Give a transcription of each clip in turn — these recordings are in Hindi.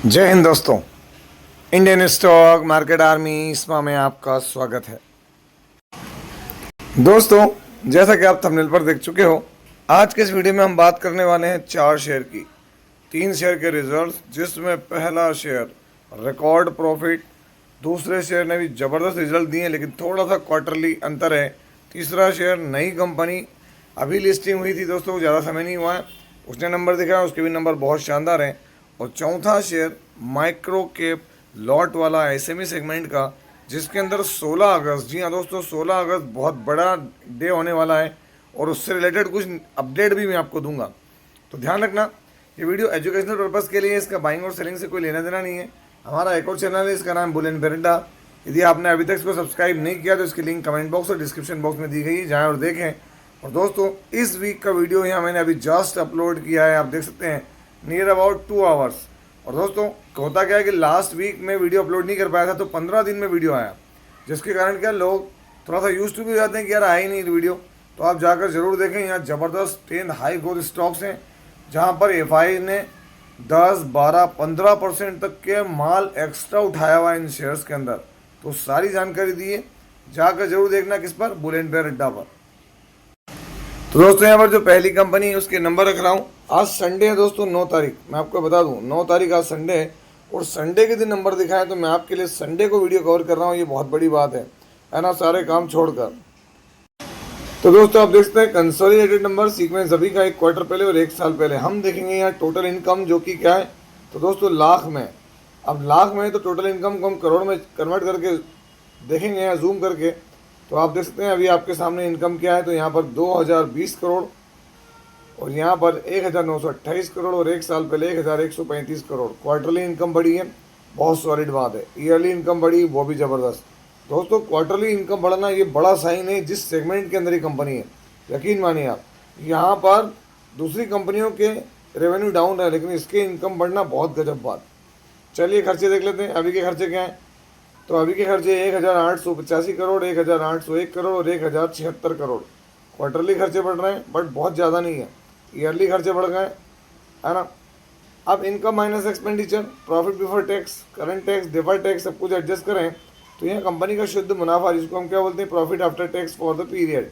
जय हिंद दोस्तों। इंडियन स्टॉक मार्केट आर्मी इसमा में आपका स्वागत है। दोस्तों, जैसा कि आप थंबनेल पर देख चुके हो, आज के इस वीडियो में हम बात करने वाले हैं 4 शेयर की, 3 शेयर के रिजल्ट्स, जिसमें पहला शेयर रिकॉर्ड प्रॉफिट, दूसरे शेयर ने भी ज़बरदस्त रिजल्ट दिए लेकिन थोड़ा सा क्वार्टरली अंतर है, तीसरा शेयर नई कंपनी अभी लिस्टिंग हुई थी दोस्तों, ज़्यादा समय नहीं हुआ है, उसने नंबर दिखाया, उसके भी नंबर बहुत शानदार हैं, और चौथा शेयर माइक्रो कैप लॉट वाला एसएमई सेगमेंट का, जिसके अंदर 16 अगस्त, जी हाँ दोस्तों 16 अगस्त बहुत बड़ा डे होने वाला है और उससे रिलेटेड कुछ अपडेट भी मैं आपको दूंगा। तो ध्यान रखना, ये वीडियो एजुकेशनल पर्पज़ के लिए है, इसका बाइंग और सेलिंग से कोई लेना देना नहीं है। हमारा एक और चैनल है, इसका नाम बुल एंड बेरेंडा। यदि आपने अभी तक इसको सब्सक्राइब नहीं किया तो इसकी लिंक कमेंट बॉक्स और डिस्क्रिप्शन बॉक्स में दी गई है, जाएँ और देखें। और दोस्तों, इस वीक का वीडियो यहाँ मैंने अभी जस्ट अपलोड किया है, आप देख सकते हैं, नियर अबाउट 2 आवर्स। और दोस्तों, होता क्या है कि लास्ट वीक में वीडियो अपलोड नहीं कर पाया था, तो 15 दिन में वीडियो आया, जिसके कारण क्या लोग थोड़ा सा यूज टू भी हो जाते हैं कि यार आया ही नहीं वीडियो। तो आप जाकर जरूर देखें, यहाँ ज़बरदस्त 10 हाई ग्रोथ स्टॉक्स हैं, जहाँ पर एफआई ने 10, 12, 15% तक के माल एक्स्ट्रा उठाया हुआ है इन शेयर्स के अंदर। तो सारी जानकारी दी है, जाकर जरूर देखना, किस पर, बुल एंड बेयर अड्डा पर। तो दोस्तों, यहाँ पर जो पहली कंपनी है उसके नंबर रख रहा हूँ। आज संडे है दोस्तों, 9 तारीख, मैं आपको बता दूँ 9 तारीख आज संडे है, और संडे के दिन नंबर दिखाया तो मैं आपके लिए संडे को वीडियो कवर कर रहा हूँ, ये बहुत बड़ी बात है ना, सारे काम छोड़कर। तो दोस्तों, आप देखते हैं कंसोलिडेटेड नंबर सीक्वेंस अभी का 1 क्वार्टर पहले और 1 साल पहले। हम देखेंगे यहाँ टोटल इनकम, जो कि क्या है, तो दोस्तों लाख में। अब लाख में तो टोटल इनकम को हम करोड़ में कन्वर्ट करके देखेंगे, यहाँ जूम करके, तो आप देख सकते हैं अभी आपके सामने इनकम क्या है। तो यहाँ पर 2020 करोड़ और यहाँ पर 1928 करोड़, और 1 साल पहले 1135 करोड़। क्वार्टरली इनकम बढ़ी है, बहुत सॉलिड बात है। ईयरली इनकम बढ़ी, वो भी ज़बरदस्त। दोस्तों, क्वार्टरली इनकम बढ़ना ये बड़ा साइन है जिस सेगमेंट के अंदर ही कंपनी है। यकीन मानिए आप, यहाँ पर दूसरी कंपनियों के रेवेन्यू डाउन है, लेकिन इसके इनकम बढ़ना बहुत गजब बात। चलिए खर्चे देख लेते हैं, अभी के खर्चे क्या हैं। तो अभी के खर्चे 1885 करोड़, 1801 करोड़ और 1076 करोड़। क्वार्टरली खर्चे बढ़ रहे हैं, बट बहुत ज़्यादा नहीं है। ईयरली खर्चे बढ़ गए, है ना। अब income minus expenditure, profit before tax, current tax, deferred tax, सब कुछ एडजस्ट करें तो यह कंपनी का शुद्ध मुनाफा, जिसको हम क्या बोलते हैं, profit after tax for the period.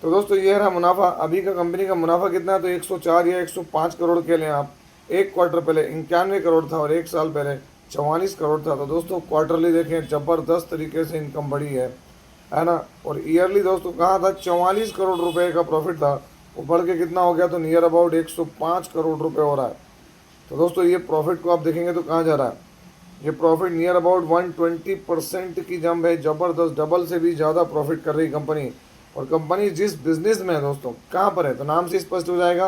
तो दोस्तों, ये रहा मुनाफा। अभी का कंपनी का मुनाफा कितना है, तो 104 या 105 करोड़ के लें आप। 1 क्वार्टर पहले 91 करोड़ था और 1 साल पहले 44 करोड़ था। तो दोस्तों, क्वार्टरली देखें ज़बरदस्त तरीके से इनकम बढ़ी है ना। और ईयरली दोस्तों कहाँ था, 44 करोड़ रुपए का प्रॉफिट था, वो बढ़ के कितना हो गया, तो नियर अबाउट 105 करोड़ रुपए हो रहा है। तो दोस्तों, ये प्रॉफिट को आप देखेंगे तो कहाँ जा रहा है, ये प्रॉफिट नियर अबाउट 120% की जंप है, ज़बरदस्त, डबल से भी ज़्यादा प्रॉफिट कर रही कंपनी। और कंपनी जिस बिजनेस में है दोस्तों, कहाँ पर है, तो नाम से स्पष्ट हो जाएगा।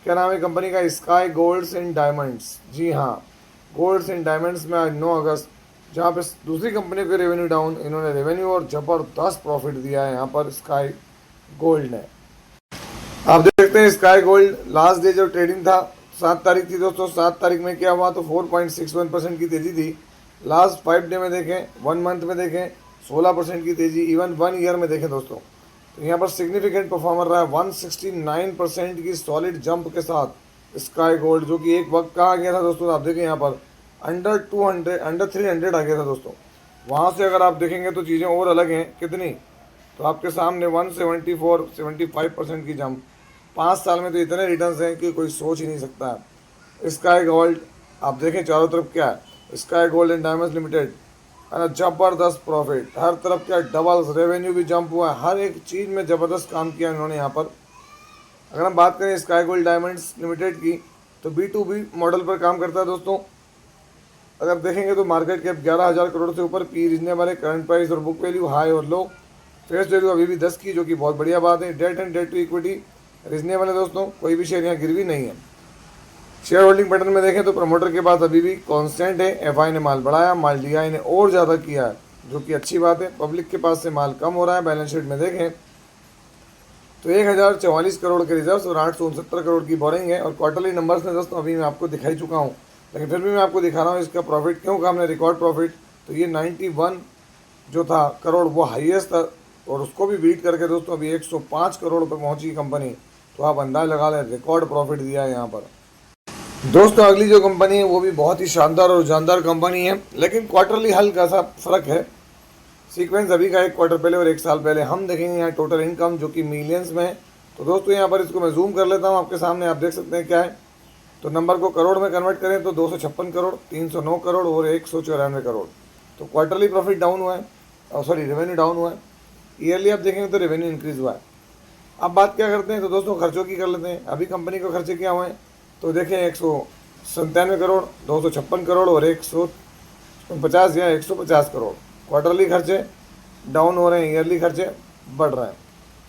क्या नाम है कंपनी का, स्काई गोल्ड्स एंड डायमंड्स। जी हाँ, गोल्ड्स एंड डायमंड्स में आज 9 अगस्त, जहाँ पे दूसरी कंपनी के रेवेन्यू डाउन, इन्होंने रेवेन्यू और ज़बरदस्त प्रॉफिट दिया है यहाँ पर स्काई गोल्ड ने। आप देखते हैं स्काई गोल्ड लास्ट डे जो ट्रेडिंग था 7 तारीख थी दोस्तों। 7 तारीख में क्या हुआ, तो 4.61% की तेज़ी थी। लास्ट 5 डे में देखें, 1 मंथ में देखें, 16% की तेज़ी, इवन 1 ईयर में देखें दोस्तों, तो यहाँ पर सिग्निफिकेंट परफॉर्मर रहा है 169% की सॉलिड जंप के साथ स्काई गोल्ड, जो कि एक वक्त कहाँ आ गया था दोस्तों, आप देखें यहाँ पर अंडर 300 आ गया था दोस्तों। वहाँ से अगर आप देखेंगे तो चीज़ें और अलग हैं कितनी, तो आपके सामने 174-75% की जंप। 5 साल में तो इतने रिटर्न्स हैं कि कोई सोच ही नहीं सकता है। स्काई गोल्ड आप देखें चारों तरफ क्या है, sky gold and diamonds limited, है ना, ज़बरदस्त प्रॉफिट, हर तरफ क्या डबल्स, रेवेन्यू भी जंप हुआ है, हर एक चीज़ में ज़बरदस्त काम किया इन्होंने यहाँ पर। अगर हम बात करें स्काई गोल्ड डायमंड्स लिमिटेड की, तो B2B मॉडल पर काम करता है दोस्तों। अगर देखेंगे तो मार्केट कैप 11,000 करोड़ से ऊपर, पी रीजनेबल है, करंट प्राइस और बुक वैल्यू हाई और लो, फेस वैल्यू अभी भी 10 की, जो कि बहुत बढ़िया बात है। Debt and debt to equity reasonable है दोस्तों, कोई भी शेयर यहाँ गिरवी नहीं है। शेयर होल्डिंग पैटर्न में देखें तो प्रमोटर के पास अभी भी कांस्टेंट है, एफआई ने माल बढ़ाया, माल डीआई ने और ज़्यादा किया है, जो कि अच्छी बात है। पब्लिक के पास से माल कम हो रहा है। बैलेंस शीट में देखें तो 1044 करोड़ के रिजर्व्स और 869 करोड़ की बोरिंग है। और क्वार्टरली नंबर्स में दोस्तों अभी मैं आपको दिखाई चुका हूँ, लेकिन फिर भी मैं आपको दिखा रहा हूँ इसका प्रॉफिट क्यों कहा हमने, रिकॉर्ड प्रॉफिट। तो ये 91 जो था करोड़ वो हाईएस्ट था, और उसको भी बीट करके दोस्तों अभी 105 करोड़ पर पहुंची कंपनी। तो आप अंदाज लगा लें, रिकॉर्ड प्रॉफिट दिया है यहाँ पर। दोस्तों अगली जो कंपनी है वो भी बहुत ही शानदार और जानदार कंपनी है, लेकिन क्वार्टरली हल्का सा फर्क है। सीक्वेंस अभी का एक क्वार्टर पहले और एक साल पहले हम देखेंगे यहाँ टोटल इनकम जो कि मिलियंस में है। तो दोस्तों यहाँ पर इसको मैं जूम कर लेता हूँ आपके सामने, आप देख सकते हैं क्या है। तो नंबर को करोड़ में कन्वर्ट करें तो 256 करोड़, 309 करोड़ और 194 करोड़। तो क्वार्टरली प्रॉफिट डाउन हुआ है, सॉरी रेवेन्यू डाउन हुआ है। ईयरली आप देखेंगे तो रेवेन्यू इंक्रीज हुआ है। अब बात क्या करते हैं तो दोस्तों खर्चों की कर लेते हैं। अभी कंपनी को खर्चे क्या हुए हैं तो देखें 197 करोड़, 256 करोड़ और 150 या 150 करोड़। क्वार्टरली खर्चे डाउन हो रहे हैं, ईयरली खर्चे बढ़ रहे हैं।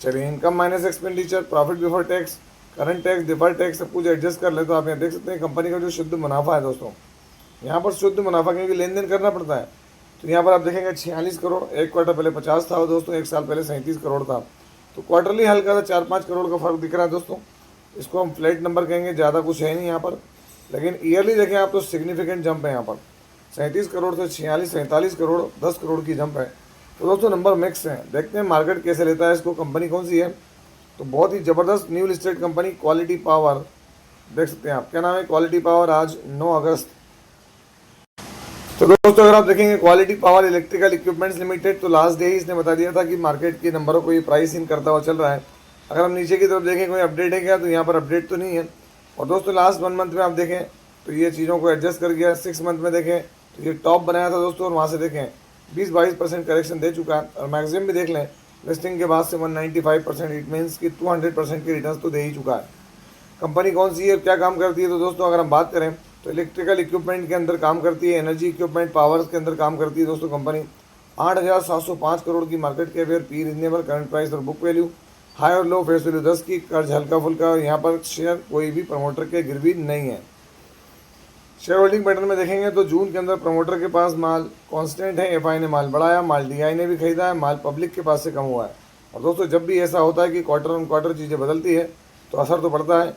चलिए income minus expenditure, profit before tax, current tax, deferred tax सब कुछ एडजस्ट कर ले तो आप यहाँ देख सकते हैं कंपनी का जो शुद्ध मुनाफा है दोस्तों। यहाँ पर शुद्ध मुनाफा क्योंकि लेन देन करना पड़ता है, तो यहाँ पर आप देखेंगे 46 करोड़, एक क्वार्टर पहले 50 था दोस्तों, एक साल पहले 37 करोड़ था। तो क्वार्टरली हल्का सा 4-5 करोड़ का फर्क दिख रहा है दोस्तों। इसको हम फ्लैट नंबर कहेंगे, ज़्यादा कुछ है नहीं यहाँ पर। लेकिन ईयरली देखें आप तो सिग्निफिकेंट जंप है यहाँ पर, 37 करोड़ से 47 करोड़, 10 करोड़ की जंप है। तो दोस्तों नंबर मिक्स हैं, देखते हैं मार्केट कैसे लेता है इसको। कंपनी कौन सी है तो बहुत ही ज़बरदस्त new listed company quality power, देख सकते हैं आप क्या नाम है, क्वालिटी पावर। आज 9 अगस्त। तो दोस्तों अगर आप देखेंगे quality power electrical equipments limited, तो लास्ट डे ही इसने बता दिया था कि मार्केट के नंबरों को ये प्राइस इन करता हुआ चल रहा है। अगर हम नीचे की तरफ देखें कोई अपडेट है क्या तो यहाँ पर अपडेट तो नहीं है। और दोस्तों लास्ट 1 मंथ में आप देखें तो ये चीज़ों को एडजस्ट कर गया। 6 मंथ में देखें तो ये टॉप बनाया था दोस्तों, और वहाँ से देखें 20-22% करेक्शन दे चुका है। और मैक्सिमम भी देख लें लिस्टिंग के बाद से 195%, इट मीन्स कि 200% के रिटर्न तो दे ही चुका है। कंपनी कौन सी है, क्या काम करती है तो दोस्तों अगर हम बात करें तो इलेक्ट्रिकल इक्विपमेंट के अंदर काम करती है, एनर्जी इक्विपमेंट पावर्स के अंदर काम करती है दोस्तों कंपनी। 8,705 करोड़ की market capital, P reasonable, current price और बुक वैल्यू, हाई और लो फेस वैल्यू 10 की, कर्ज हल्का फुल्का, और यहाँ पर शेयर कोई भी प्रमोटर के गिरवी नहीं है। शेयर होल्डिंग पैटर्न में देखेंगे तो जून के अंदर प्रमोटर के पास माल कांस्टेंट है, एफआई ने माल बढ़ाया, माल डीआई ने भी खरीदा है, माल पब्लिक के पास से कम हुआ है। और दोस्तों जब भी ऐसा होता है कि क्वार्टर ऑन क्वार्टर चीज़ें बदलती है तो असर तो पड़ता है।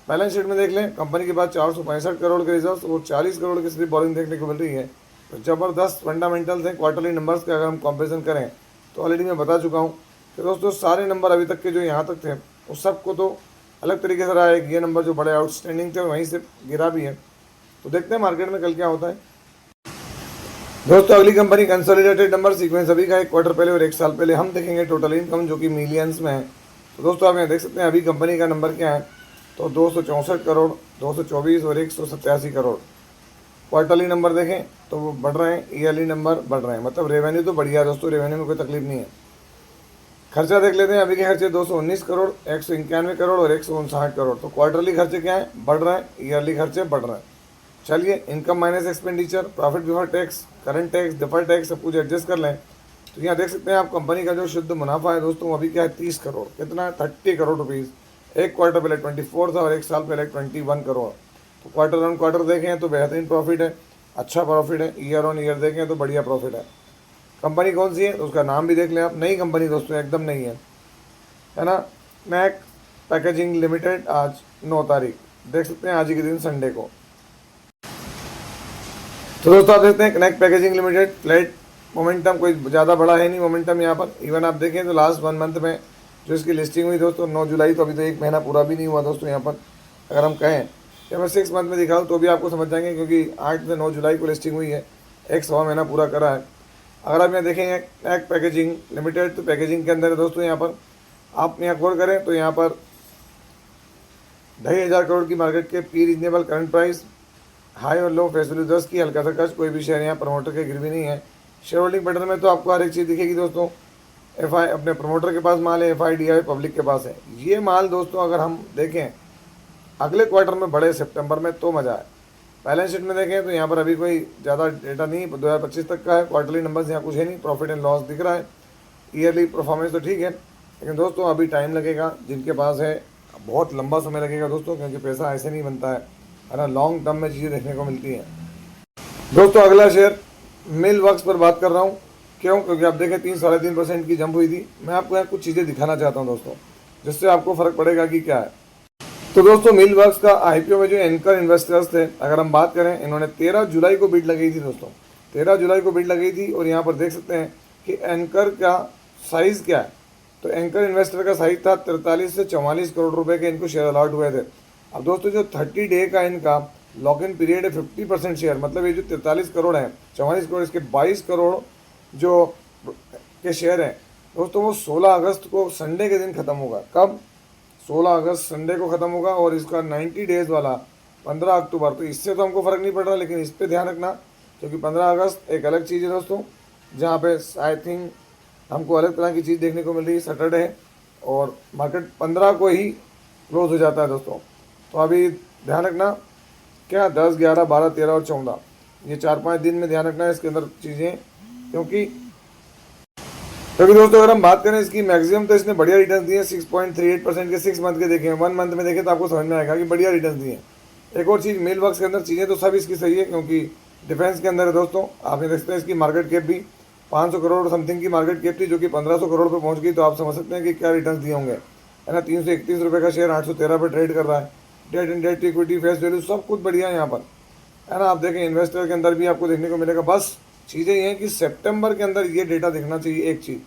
बैलेंस शीट में देख लें कंपनी के पास 465 करोड़ के रिजर्व और 40 करोड़ की सिर्फ बोरिंग देखने को मिल रही है। तो ज़बरदस्त फंडामेंटल्स हैं क्वार्टरली नंबर्स के। अगर हम कंपेरिजन करें तो ऑलरेडी मैं बता चुका हूँ कि दोस्तों सारे नंबर अभी तक के जो यहाँ तक थे उस सबको तो अलग तरीके से रहा है। ये नंबर जो बड़े आउटस्टैंडिंग थे वहीं से गिरा भी है। तो देखते हैं मार्केट में कल क्या होता है। दोस्तों अगली कंपनी कंसोलिडेटेड नंबर सीक्वेंस अभी का एक क्वार्टर पहले और एक साल पहले हम देखेंगे टोटल इनकम जो कि मिलियंस में है। तो दोस्तों आप यहाँ देख सकते हैं अभी कंपनी का नंबर क्या है तो 264 करोड़, 224 और 187 करोड़। क्वार्टरली नंबर देखें तो वो बढ़ रहे हैं, ईयरली नंबर बढ़ रहे हैं, मतलब रेवेन्यू तो बढ़िया है दोस्तों, रेवेन्यू में कोई तकलीफ नहीं है। खर्चा देख लेते हैं अभी के खर्चे 219 करोड़, 191 करोड़ और 159 करोड़। तो क्वार्टरली खर्चे क्या है, बढ़ रहे हैं, ईयरली खर्चे बढ़ रहे हैं। चलिए income minus expenditure, profit before tax, current tax, deferred tax सब कुछ एडजस्ट कर लें तो यहाँ देख सकते हैं आप कंपनी का जो शुद्ध मुनाफा है दोस्तों अभी क्या है 30 करोड़, कितना है 30 करोड़ रुपीज़। एक क्वार्टर पहले 24 था और एक साल पहले 21 करोड़। तो क्वार्टर ऑन क्वार्टर देखें तो बेहतरीन प्रॉफिट है, अच्छा प्रॉफिट है। ईयर ऑन ईयर देखें तो बढ़िया प्रॉफिट है। कंपनी कौन सी है तो उसका नाम भी देख लें आप, नई कंपनी दोस्तों एकदम नहीं है ना। मैक पैकेजिंग लिमिटेड, आज 9 तारीख, देख सकते हैं आज ही के दिन संडे को। तो दोस्तों आप देखते हैं connect packaging limited, flat momentum कोई ज़्यादा बड़ा है नहीं मोमेंटम यहाँ पर। इवन आप देखें तो लास्ट 1 मंथ में जो इसकी लिस्टिंग हुई दोस्तों 9 जुलाई, तो अभी तो 1 महीना पूरा भी नहीं हुआ दोस्तों यहाँ पर। अगर हम कहें या मैं 6 मंथ में दिखाऊँ तो भी आपको समझ जाएंगे क्योंकि 8 से 9 जुलाई को लिस्टिंग हुई है, 1 महीना पूरा करा है। अगर आप यहाँ देखेंगे कनेक्ट पैकेजिंग लिमिटेड तो पैकेजिंग के अंदर है दोस्तों यहाँ पर आप यहाँ गौर करें तो यहाँ पर 2,500 करोड़ की मार्केट के, P reasonable, current price, high और लो फेस वैल्यू 10 की, हल्का सा कर्ज, कोई भी शेयर यहाँ प्रमोटर के गिरवी नहीं है। शेयर होल्डिंग पैटर्न में तो आपको हर एक चीज़ दिखेगी दोस्तों। एफआई अपने प्रमोटर के पास माल है, एफआई डीआई पब्लिक के पास है। ये माल दोस्तों अगर हम देखें अगले क्वार्टर में बढ़े सितंबर में तो मज़ा है। बैलेंस शीट में देखें तो यहाँ पर अभी कोई ज़्यादा डेटा नहीं, 2025 तक का है। क्वार्टरली नंबर्स यहाँ कुछ है नहीं, प्रॉफिट एंड लॉस दिख रहा है। ईयरली परफॉर्मेंस तो ठीक है, लेकिन दोस्तों अभी टाइम लगेगा। जिनके पास है बहुत लंबा समय लगेगा दोस्तों, क्योंकि पैसा ऐसे नहीं बनता है ना, लॉन्ग टर्म में चीज़ें देखने को मिलती हैं। दोस्तों अगला शेयर मिल वर्क्स पर बात कर रहा हूँ, क्यों, क्योंकि आप देखें 3-3.5% की जंप हुई थी। मैं आपको यहाँ कुछ चीज़ें दिखाना चाहता हूँ दोस्तों, जिससे आपको फ़र्क पड़ेगा कि क्या है। तो दोस्तों मिल वर्क्स का आईपीओ में जो एंकर इन्वेस्टर्स थे, अगर हम बात करें, इन्होंने 13 जुलाई को बिड लगाई थी दोस्तों, 13 जुलाई को बिड लगाई थी। और यहाँ पर देख सकते हैं कि एंकर का साइज़ क्या है। तो एंकर इन्वेस्टर का साइज था 43 से 44 करोड़ रुपए के इनको शेयर अलॉट हुए थे। अब दोस्तों जो 30 डे का इनका लॉक इन पीरियड है 50% शेयर, मतलब ये जो 43 करोड़ है, 44 करोड़, इसके 22 करोड़ जो के शेयर हैं दोस्तों, वो 16 अगस्त को संडे के दिन ख़त्म होगा। कब? 16 अगस्त संडे को ख़त्म होगा। और इसका 90 डेज़ वाला 15 अक्टूबर। तो इससे तो हमको फ़र्क नहीं पड़ रहा, लेकिन इस पर ध्यान रखना, क्योंकि 15 अगस्त एक अलग चीज़ है दोस्तों, जहाँ पे आई थिंक हमको अलग तरह की चीज़ देखने को मिल रही है। सैटरडे है और मार्केट 15 को ही क्लोज हो जाता है दोस्तों। तो अभी ध्यान रखना, क्या 10, 11, 12, 13 और 14, ये 4-5 दिन में ध्यान रखना है इसके अंदर चीज़ें, क्योंकि दोस्तों अगर हम बात करें इसकी मैक्सिमम, तो इसने बढ़िया रिटर्न दिए 6.38% के 6 मंथ के देखें, 1 मंथ में देखें तो आपको समझ में आएगा कि बढ़िया रिटर्न दिए। एक और चीज़, मेल वर्क्स के अंदर चीज़ें तो सब इसकी सही है, क्योंकि डिफेंस के अंदर है दोस्तों। आपने देखते हैं इसकी मार्केट कैप भी 500 करोड़ समथिंग की मार्केट कैप थी, जो कि 1500 करोड़ पर पहुँच गई। तो आप समझ सकते हैं कि क्या रिटर्न दिए होंगे, है ना। 331 रुपये का शेयर 813 पर ट्रेड कर रहा है। Debt and debt equity face value सब कुछ बढ़िया है यहाँ पर, है ना। आप देखें इन्वेस्टर के अंदर भी आपको देखने को मिलेगा। बस चीज़ें ये हैं कि सितंबर के अंदर ये डेटा दिखना चाहिए, एक चीज़।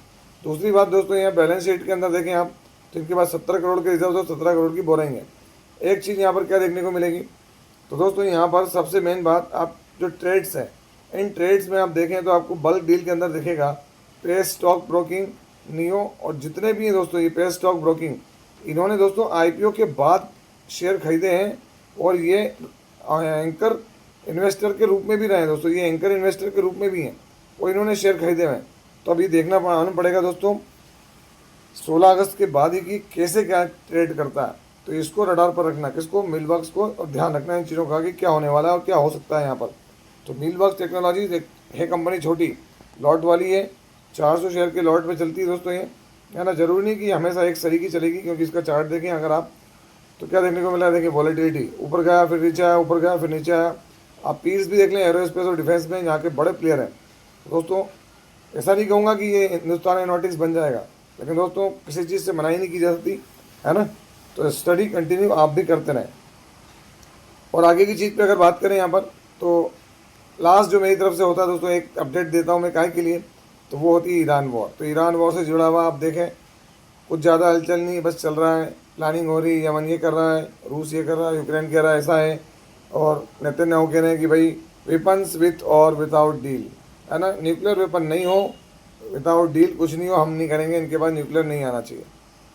दूसरी बात दोस्तों, यहाँ बैलेंस शीट के अंदर देखें आप, तो इनके पास 17 करोड़ के रिजर्व और 17 करोड़ की बोरिंग है। एक चीज़ यहाँ पर क्या देखने को मिलेगी, तो दोस्तों यहाँ पर सबसे मेन बात, आप जो ट्रेड्स हैं, इन ट्रेड्स में आप देखें तो आपको बल्क डील के अंदर दिखेगा पे स्टॉक ब्रोकिंग, नियो और जितने भी हैं दोस्तों, ये पे स्टॉक ब्रोकिंग, इन्होंने दोस्तों आईपीओ के बाद शेयर खरीदे हैं। और ये एंकर इन्वेस्टर के रूप में भी रहे हैं दोस्तों, ये एंकर इन्वेस्टर के रूप में भी हैं और इन्होंने शेयर खरीदे हुए हैं। तो अभी देखना पड़ेगा दोस्तों 16 अगस्त के बाद ही कि कैसे क्या ट्रेड करता है। तो इसको रडार पर रखना, किसको? मिलवर्क्स को, और ध्यान रखना इन चीज़ों का कि क्या होने वाला है और क्या हो सकता है यहाँ पर। तो मिलवर्क्स टेक्नोलॉजी है कंपनी, छोटी लॉट वाली है, 400 शेयर के लॉट में चलती है दोस्तों ये, है ना। ज़रूरी नहीं कि हमेशा एक सरी की चलेगी, क्योंकि इसका चार्ट देखें अगर आप, तो क्या देखने को मिला है, देखिए वॉलेटिलिटी, ऊपर गया फिर नीचे आया, ऊपर गया फिर नीचे आया। आप पीस भी देख लें, एरोस्पेस और डिफेंस में यहाँ के बड़े प्लेयर हैं दोस्तों। ऐसा नहीं कहूँगा कि ये हिंदुस्तान एरोनॉटिक्स बन जाएगा, लेकिन दोस्तों किसी चीज़ से मनाही नहीं की जा सकती, है ना। तो स्टडी कंटिन्यू आप भी करते रहें। और आगे की चीज़ पे अगर बात करें यहाँ पर, तो लास्ट जो मेरी तरफ से होता है दोस्तों, एक अपडेट देता हूँ मैं काय के लिए, तो वो होती है ईरान वॉर। तो ईरान वॉर से जुड़ा हुआ आप देखें, कुछ ज़्यादा हलचल नहीं है, बस चल रहा है, प्लानिंग हो रही है, यमन ये कर रहा है, रूस ये कर रहा है, यूक्रेन कह रहा है ऐसा है, और नेतन्याहू कह रहे हैं कि भाई वेपन्स विथ और विदाउट डील, है ना। न्यूक्लियर वेपन नहीं हो, विदाउट डील कुछ नहीं हो, हम नहीं करेंगे, इनके पास न्यूक्लियर नहीं आना चाहिए।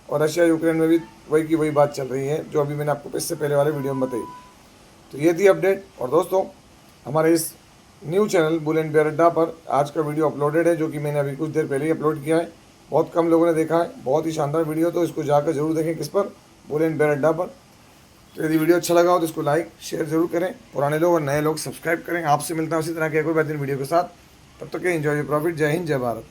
और रशिया यूक्रेन में भी वही की वही बात चल रही है, जो अभी मैंने आपको इससे पहले वाले वीडियो में बताई। तो ये थी अपडेट। और दोस्तों हमारे इस new channel bull and bear Adda पर आज का वीडियो अपलोडेड है, जो कि मैंने अभी कुछ देर पहले ही अपलोड किया है। बहुत कम लोगों ने देखा है, बहुत ही शानदार वीडियो, तो इसको जाकर जरूर देखें, किस पर? बुल एंड बेयर अड्डा पर। तो यदि वीडियो अच्छा लगा हो तो इसको लाइक शेयर जरूर करें, पुराने लोग और नए लोग सब्सक्राइब करें। आपसे मिलता है उसी तरह के एक और बेहतरीन वीडियो के साथ, तब तक के एंजॉय योर प्रॉफिट। जय हिंद, जय भारत।